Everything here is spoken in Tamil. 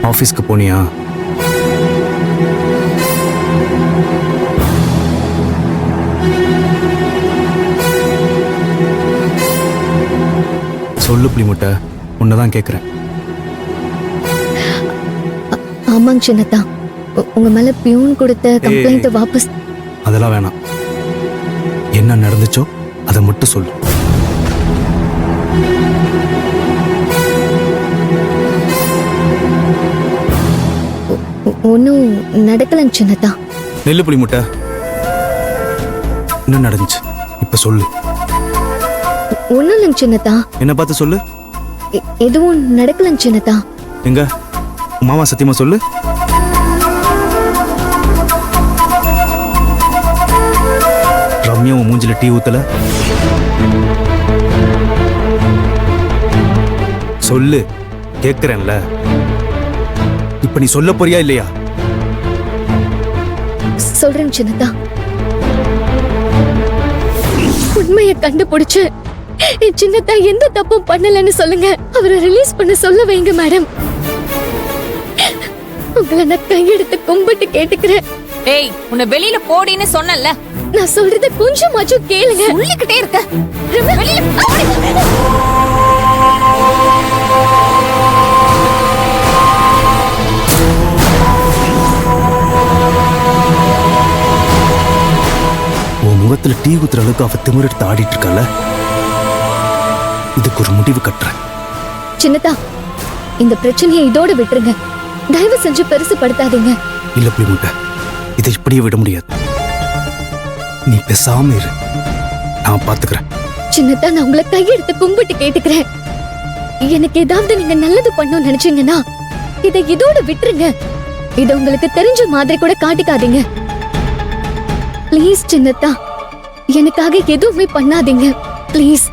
ஆபீஸ்க்கு போனியா? சொல்லு புளிமுட்டை, உன்னதான் கேக்குறேன். ஆமாங்க சின்னத்தா, உங்க மேல பியூன் கொடுத்த கம்ப்ளைண்ட் வாபஸ். அதெல்லாம் வேணாம். என்ன நடந்துச்சோ அதை மட்டும் சொல்லு. ஒன்னும் நடக்கலங்க சின்னத்தா. நெல்லு புளிமுட்டை, என்ன நடந்துச்சு இப்ப சொல்லு. ஒன்னும் இல்லைங்க சின்னத்தா. என்ன பார்த்து சொல்லு. எதுவும் நடக்கலங்க சின்னத்தா. எங்க மாமா சத்தியமா சொல்லு. ரம்யா உன் மூஞ்சில டீ ஊத்தல? சொல்லு, கேக்குறேன்ல. இப்ப நீ சொல்ல போறியா இல்லையா? சொல்றேன் சின்னத்தா. உண்மையை கண்டுபிடிச்சு சின்னத்தா எந்த தப்பும் பண்ணலன்னு சொல்லுங்க. அவரை ரிலீஸ் பண்ண சொல்ல வைங்க மேடம். உங்களை நான் கையெடுத்து கும்பிட்டு கேட்டுக்கிறேன். ஏய், உன்னை வெளியில போடின்னு சொன்னல. நான் சொல்றத கொஞ்சமாச்சும் கேளுங்க. சொல்லிக்கிட்டே இருக்க. வெளியில போடி. உன் முகத்துல டீ ஊத்துற அளவுக்கு அவ திமிரெடுத்து ஆடிட்டு இருக்கால. இதுக்கு ஒரு முடிவு கட்டுறேன். சின்னத்தா, இந்த பிரச்சனையை இதோட விட்டுருங்க. தயவு செஞ்சு பெருசு படுத்தாதீங்க. இல்ல புளிமுட்டை, இதை இப்படியே விட முடியாது. நீ பேசாம இரு, நான் பாத்துக்கிறேன். சின்னத்தா, நான் உங்களை கையெடுத்து கும்பிட்டு கேட்டுக்கிறேன். எனக்கு ஏதாவது நீங்க நல்லது பண்ணணும்னு நினைச்சீங்கன்னா இதை இதோட விட்டுருங்க. இதை உங்களுக்கு தெரிஞ்ச மாதிரி கூட காட்டிக்காதீங்க. ப்ளீஸ் சின்னத்தா, எனக்காக எதுவுமே பண்ணாதீங்க ப்ளீஸ்.